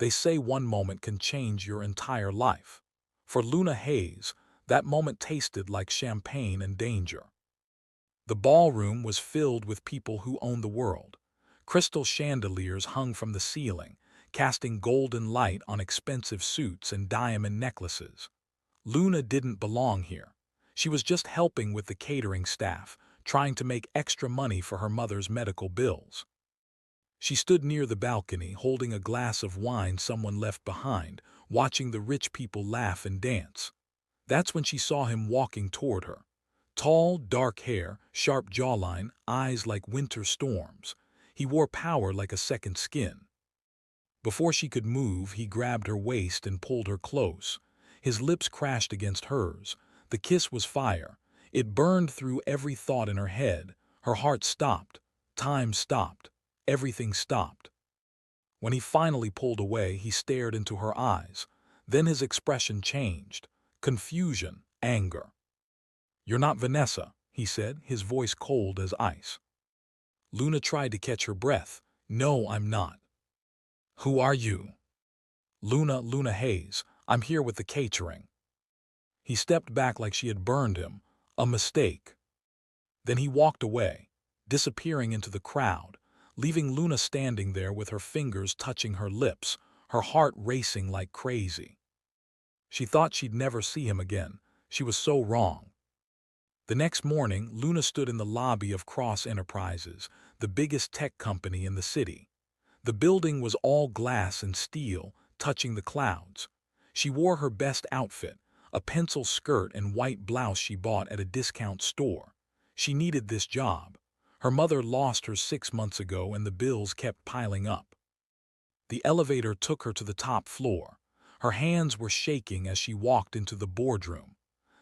They say one moment can change your entire life. For Luna Hayes, that moment tasted like champagne and danger. The ballroom was filled with people who owned the world. Crystal chandeliers hung from the ceiling, casting golden light on expensive suits and diamond necklaces. Luna didn't belong here. She was just helping with the catering staff, trying to make extra money for her mother's medical bills. She stood near the balcony, holding a glass of wine someone left behind, watching the rich people laugh and dance. That's when she saw him walking toward her. Tall, dark hair, sharp jawline, eyes like winter storms. He wore power like a second skin. Before she could move, he grabbed her waist and pulled her close. His lips crashed against hers. The kiss was fire. It burned through every thought in her head. Her heart stopped. Time stopped. Everything stopped. When he finally pulled away, he stared into her eyes. Then his expression changed. Confusion, anger. "You're not Vanessa," he said, his voice cold as ice. Luna tried to catch her breath. "No, I'm not." "Who are you?" Luna Hayes. I'm here with the catering." He stepped back like she had burned him. A mistake. Then he walked away, disappearing into the crowd, leaving Luna standing there with her fingers touching her lips, her heart racing like crazy. She thought she'd never see him again. She was so wrong. The next morning, Luna stood in the lobby of Cross Enterprises, the biggest tech company in the city. The building was all glass and steel, touching the clouds. She wore her best outfit, a pencil skirt and white blouse she bought at a discount store. She needed this job. Her mother lost her 6 months ago and the bills kept piling up. The elevator took her to the top floor. Her hands were shaking as she walked into the boardroom.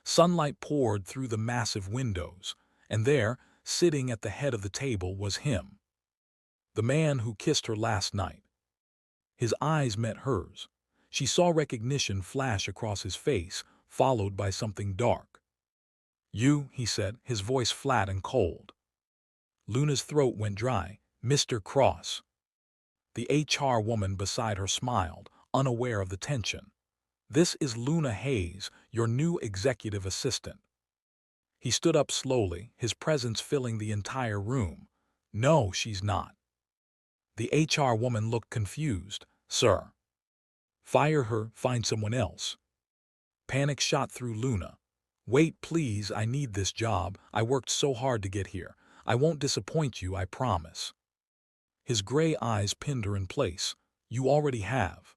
Sunlight poured through the massive windows, and there, sitting at the head of the table, was him. The man who kissed her last night. His eyes met hers. She saw recognition flash across his face, followed by something dark. "You," he said, his voice flat and cold. Luna's throat went dry. "Mr. Cross." The HR woman beside her smiled, unaware of the tension. "This is Luna Hayes, your new executive assistant." He stood up slowly, his presence filling the entire room. "No, she's not." The HR woman looked confused. "Sir." "Fire her, find someone else." Panic shot through Luna. "Wait, please, I need this job. I worked so hard to get here. I won't disappoint you, I promise." His gray eyes pinned her in place. "You already have."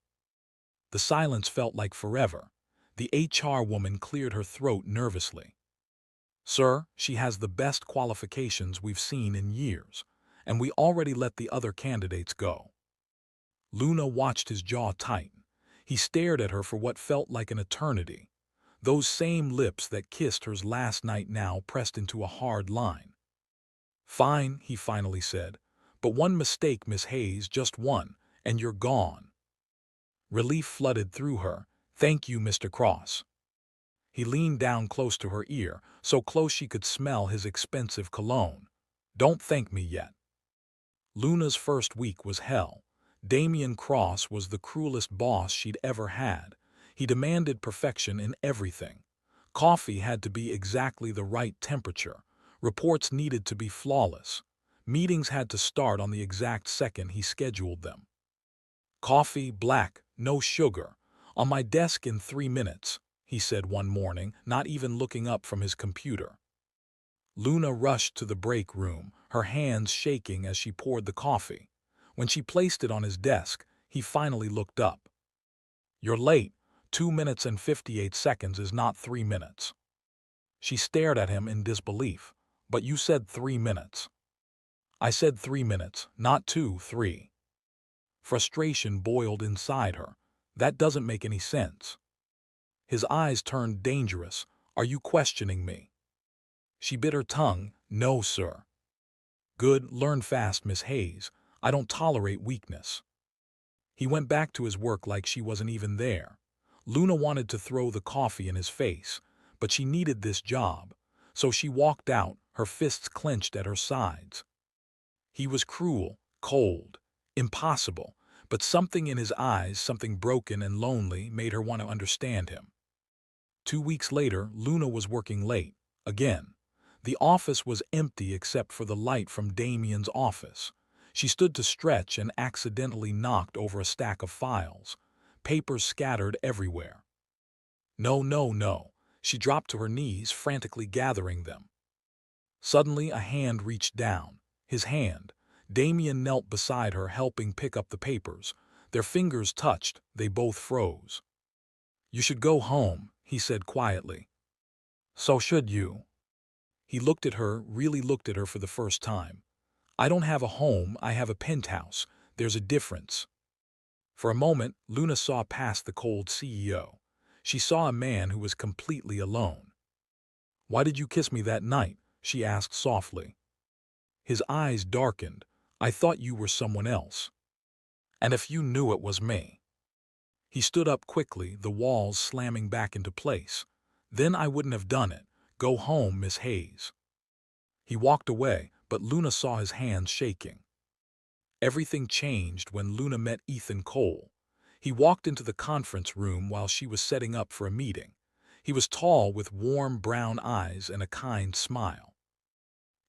The silence felt like forever. The HR woman cleared her throat nervously. "Sir, she has the best qualifications we've seen in years, and we already let the other candidates go." Luna watched his jaw tighten. He stared at her for what felt like an eternity. Those same lips that kissed hers last night now pressed into a hard line. "Fine," he finally said, "but one mistake, Miss Hayes, just one, and you're gone." Relief flooded through her. "Thank you, Mr. Cross." He leaned down close to her ear, so close she could smell his expensive cologne. "Don't thank me yet." Luna's first week was hell. Damian Cross was the cruelest boss she'd ever had. He demanded perfection in everything. Coffee had to be exactly the right temperature. Reports needed to be flawless. Meetings had to start on the exact second he scheduled them. "Coffee, black, no sugar. On my desk in 3 minutes," he said one morning, not even looking up from his computer. Luna rushed to the break room, her hands shaking as she poured the coffee. When she placed it on his desk, he finally looked up. "You're late. 2 minutes and 58 seconds is not 3 minutes." She stared at him in disbelief. "But you said 3 minutes." "I said 3 minutes, not 2, 3. Frustration boiled inside her. "That doesn't make any sense." His eyes turned dangerous. "Are you questioning me?" She bit her tongue. "No, sir." "Good, learn fast, Miss Hayes. I don't tolerate weakness." He went back to his work like she wasn't even there. Luna wanted to throw the coffee in his face, but she needed this job, so she walked out, her fists clenched at her sides. He was cruel, cold, impossible, But something in his eyes, something broken and lonely, made her want to understand him. 2 weeks later, Luna was working late. Again. The office was empty except for the light from Damian's office. She stood to stretch and accidentally knocked over a stack of files. Papers scattered everywhere. No, no, no. She dropped to her knees, frantically gathering them. Suddenly, a hand reached down. His hand. Damian knelt beside her, helping pick up the papers. Their fingers touched. They both froze. "You should go home," he said quietly. "So should you." He looked at her, really looked at her for the first time. "I don't have a home, I have a penthouse. There's a difference." For a moment, Luna saw past the cold CEO. She saw a man who was completely alone. "Why did you kiss me that night?" she asked softly. His eyes darkened. "I thought you were someone else. And if you knew it was me." He stood up quickly, the walls slamming back into place. "Then I wouldn't have done it. Go home, Miss Hayes." He walked away, but Luna saw his hands shaking. Everything changed when Luna met Ethan Cole. He walked into the conference room while she was setting up for a meeting. He was tall with warm brown eyes and a kind smile.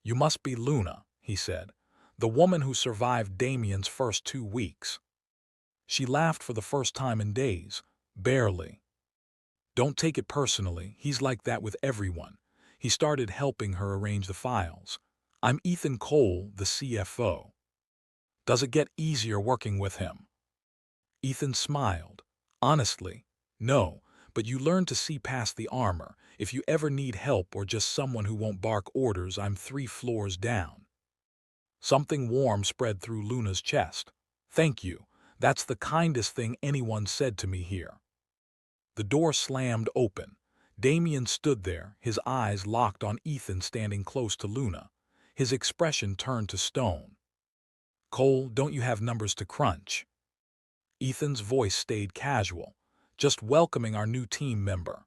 "You must be Luna," he said, "the woman who survived Damian's first 2 weeks." She laughed for the first time in days. "Barely. Don't take it personally, he's like that with everyone." He started helping her arrange the files. "I'm Ethan Cole, the CFO. Does it get easier working with him?" Ethan smiled. "Honestly, no, but you learn to see past the armor. If you ever need help or just someone who won't bark orders, I'm 3 floors down." Something warm spread through Luna's chest. "Thank you. That's the kindest thing anyone said to me here." The door slammed open. Damian stood there, his eyes locked on Ethan standing close to Luna. His expression turned to stone. "Cole, don't you have numbers to crunch?" Ethan's voice stayed casual. "Just welcoming our new team member."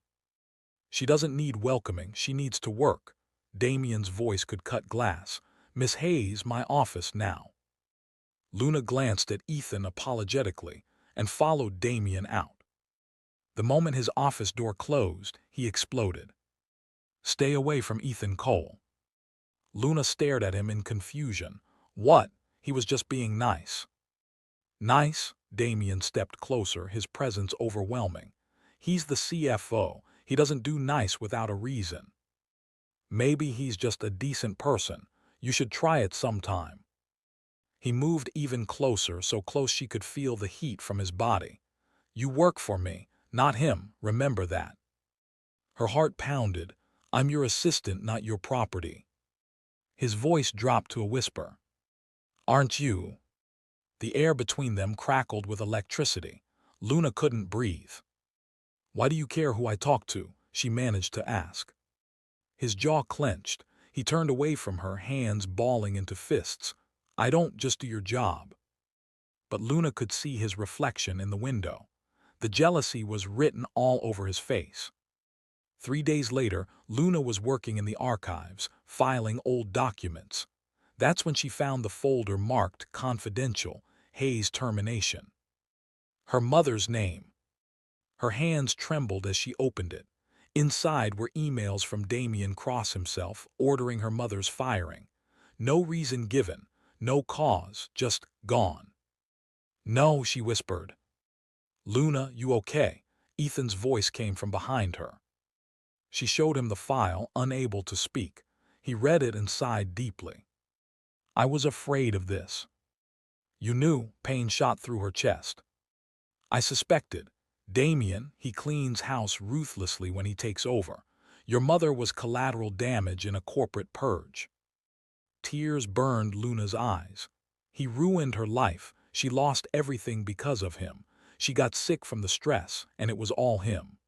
"She doesn't need welcoming, she needs to work." Damian's voice could cut glass. "Miss Hayes, my office now." Luna glanced at Ethan apologetically and followed Damian out. The moment his office door closed, he exploded. "Stay away from Ethan Cole." Luna stared at him in confusion. "What? He was just being nice." "Nice?" Damian stepped closer, his presence overwhelming. "He's the CFO. He doesn't do nice without a reason. Maybe he's just a decent person. You should try it sometime." He moved even closer, so close she could feel the heat from his body. "You work for me, not him, remember that." Her heart pounded. "I'm your assistant, not your property." His voice dropped to a whisper. "Aren't you?" The air between them crackled with electricity. Luna couldn't breathe. "Why do you care who I talk to?" she managed to ask. His jaw clenched. He turned away from her, hands balling into fists. "I don't, just do your job." But Luna could see his reflection in the window. The jealousy was written all over his face. 3 days later, Luna was working in the archives, filing old documents. That's when she found the folder marked Confidential, Hayes Termination. Her mother's name. Her hands trembled as she opened it. Inside were emails from Damian Cross himself, ordering her mother's firing. No reason given, no cause, just gone. "No," she whispered. "Luna, you okay?" Ethan's voice came from behind her. She showed him the file, unable to speak. He read it and sighed deeply. "I was afraid of this." "You knew," pain shot through her chest. "I suspected. Damian, he cleans house ruthlessly when he takes over. Your mother was collateral damage in a corporate purge." Tears burned Luna's eyes. He ruined her life. She lost everything because of him. She got sick from the stress, and it was all him.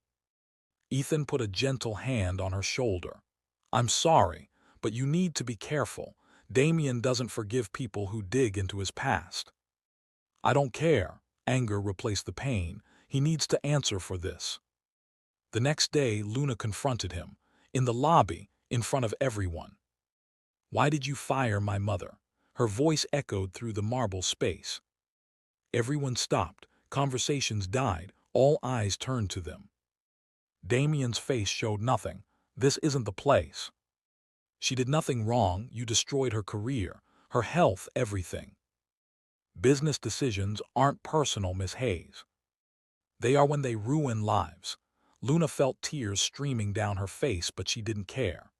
Ethan put a gentle hand on her shoulder. "I'm sorry, but you need to be careful. Damian doesn't forgive people who dig into his past." "I don't care." Anger replaced the pain. "He needs to answer for this." The next day, Luna confronted him. In the lobby, in front of everyone. "Why did you fire my mother?" Her voice echoed through the marble space. Everyone stopped. Conversations died. All eyes turned to them. Damian's face showed nothing. This isn't the place. She did nothing wrong. You destroyed her career, her health, everything. Business decisions aren't personal, Miss Hayes. They are when they ruin lives. Luna felt tears streaming down her face, but she didn't care.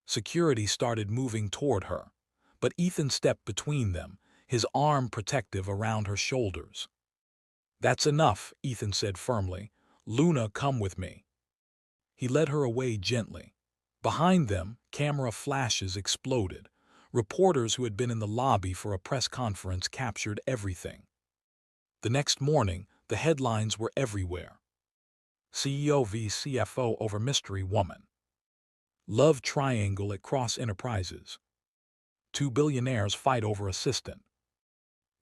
Security started moving toward her, but Ethan stepped between them, his arm protective around her shoulders. "That's enough," Ethan said firmly. "Luna, come with me." He led her away gently. Behind them, camera flashes exploded. Reporters who had been in the lobby for a press conference captured everything. The next morning, the headlines were everywhere. CEO v CFO over mystery woman. Love triangle at Cross Enterprises. Two billionaires fight over assistant.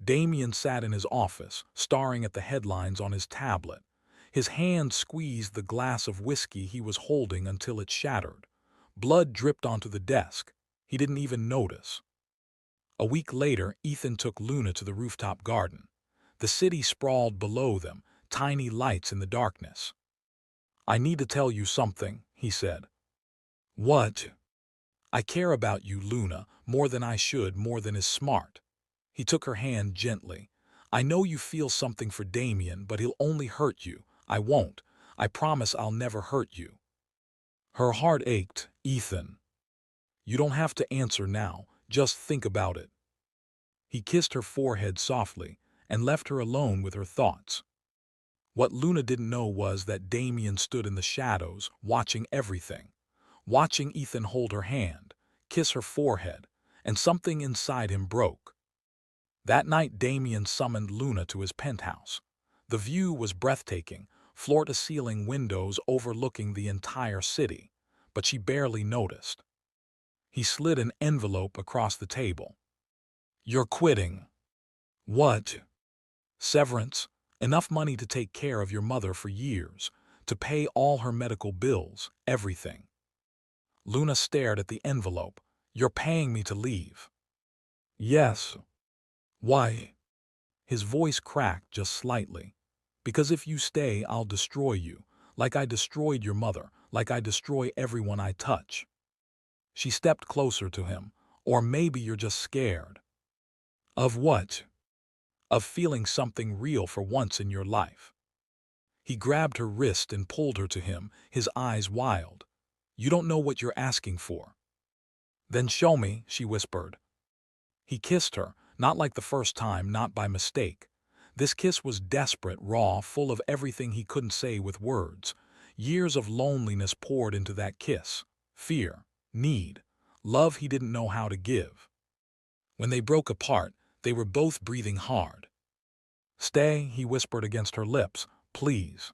Damian sat in his office, staring at the headlines on his tablet. His hand squeezed the glass of whiskey he was holding until it shattered. Blood dripped onto the desk. He didn't even notice. A week later, Ethan took Luna to the rooftop garden. The city sprawled below them, tiny lights in the darkness. "I need to tell you something," he said. "What?" "I care about you, Luna, more than I should, more than is smart." He took her hand gently. "I know you feel something for Damian, but he'll only hurt you. I won't. I promise I'll never hurt you." Her heart ached. "Ethan, you don't have to answer now. Just think about it." He kissed her forehead softly and left her alone with her thoughts. What Luna didn't know was that Damian stood in the shadows, watching everything. Watching Ethan hold her hand, kiss her forehead, and something inside him broke. That night, Damian summoned Luna to his penthouse. The view was breathtaking, floor-to-ceiling windows overlooking the entire city, but she barely noticed. He slid an envelope across the table. "You're quitting." "What?" "Severance. Enough money to take care of your mother for years, to pay all her medical bills, everything." Luna stared at the envelope. "You're paying me to leave?" "Yes." "Why?" His voice cracked just slightly. "Because if you stay, I'll destroy you, like I destroyed your mother, like I destroy everyone I touch." She stepped closer to him. "Or maybe you're just scared." "Of what?" "Of feeling something real for once in your life." He grabbed her wrist and pulled her to him, his eyes wild. "You don't know what you're asking for." "Then show me," she whispered. He kissed her, not like the first time, not by mistake. This kiss was desperate, raw, full of everything he couldn't say with words. Years of loneliness poured into that kiss. Fear, need, love he didn't know how to give. When they broke apart, they were both breathing hard. "Stay," he whispered against her lips. "Please."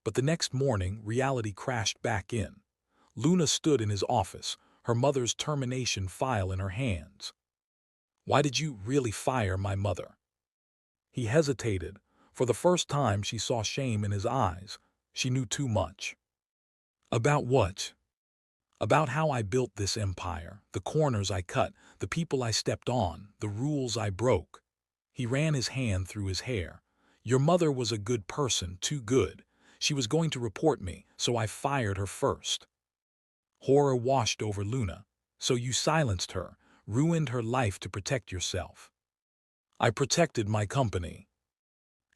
But the next morning, reality crashed back in. Luna stood in his office, her mother's termination file in her hands. "Why did you really fire my mother?" He hesitated. For the first time, she saw shame in his eyes. She knew too much. "About what?" "About how I built this empire, the corners I cut, the people I stepped on, the rules I broke." He ran his hand through his hair. "Your mother was a good person, too good. She was going to report me, so I fired her first." Horror washed over Luna. "So you silenced her, ruined her life to protect yourself." "I protected my company."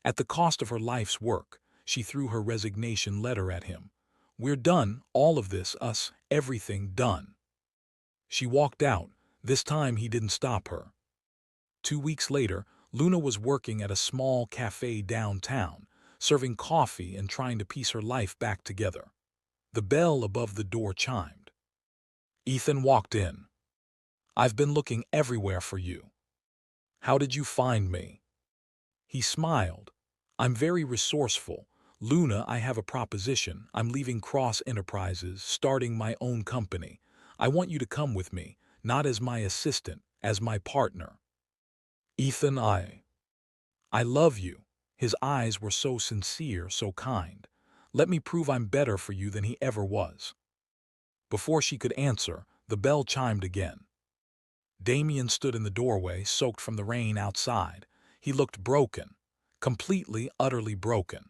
At the cost of her life's work, she threw her resignation letter at him. "We're done, all of this, us, everything done." She walked out. This time he didn't stop her. 2 weeks later, Luna was working at a small cafe downtown, serving coffee and trying to piece her life back together. The bell above the door chimed. Ethan walked in. "I've been looking everywhere for you." "How did you find me?" He smiled. "I'm very resourceful. Luna, I have a proposition. I'm leaving Cross Enterprises, starting my own company. I want you to come with me, not as my assistant, as my partner." "Ethan, I love you." His eyes were so sincere, so kind. "Let me prove I'm better for you than he ever was." Before she could answer, the bell chimed again. Damian stood in the doorway, soaked from the rain outside. He looked broken, completely, utterly broken.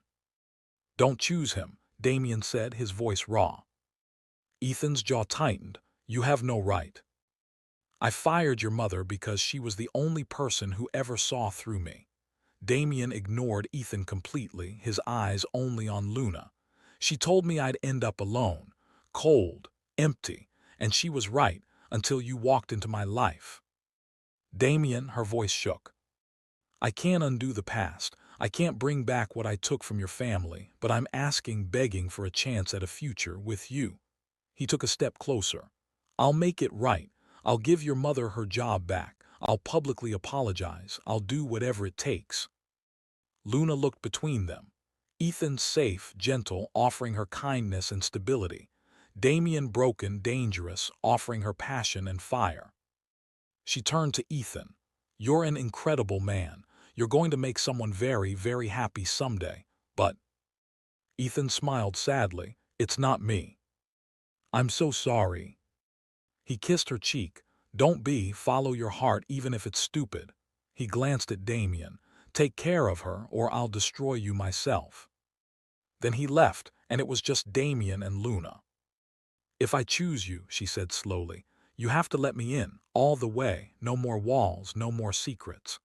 "Don't choose him," Damian said, his voice raw. Ethan's jaw tightened. "You have no right. I fired your mother because she was the only person who ever saw through me." Damian ignored Ethan completely, his eyes only on Luna. "She told me I'd end up alone, cold, empty, and she was right until you walked into my life." "Damian," her voice shook. "I can't undo the past. I can't bring back what I took from your family, but I'm asking, begging for a chance at a future with you." He took a step closer. "I'll make it right. I'll give your mother her job back. I'll publicly apologize. I'll do whatever it takes." Luna looked between them. Ethan safe, gentle, offering her kindness and stability. Damian broken, dangerous, offering her passion and fire. She turned to Ethan. "You're an incredible man. You're going to make someone very, very happy someday. But—" Ethan smiled sadly. "It's not me. I'm so sorry." He kissed her cheek. "Don't be, follow your heart even if it's stupid." He glanced at Damian. "Take care of her or I'll destroy you myself." Then he left, and it was just Damian and Luna. "If I choose you," she said slowly, "you have to let me in, all the way, no more walls, no more secrets."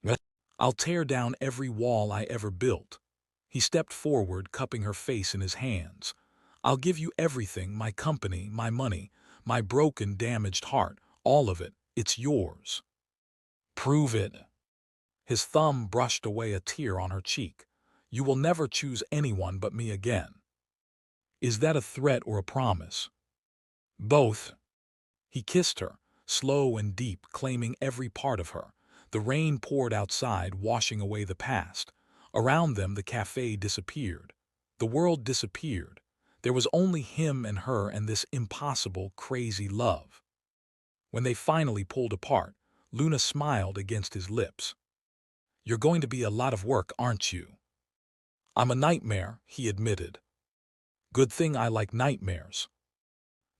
"What?" "I'll tear down every wall I ever built." He stepped forward, cupping her face in his hands. "I'll give you everything, my company, my money, my broken, damaged heart, all of it. It's yours." "Prove it." His thumb brushed away a tear on her cheek. "You will never choose anyone but me again." "Is that a threat or a promise?" "Both." He kissed her, slow and deep, claiming every part of her. The rain poured outside, washing away the past. Around them the cafe disappeared. The world disappeared. There was only him and her and this impossible, crazy love. When they finally pulled apart, Luna smiled against his lips. "You're going to be a lot of work, aren't you?" "I'm a nightmare," he admitted. "Good thing I like nightmares."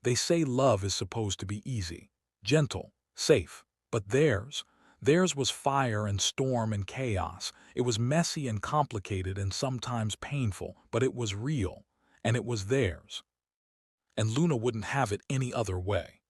They say love is supposed to be easy, gentle, safe, but theirs was fire and storm and chaos. It was messy and complicated and sometimes painful, but it was real, and it was theirs. And Luna wouldn't have it any other way.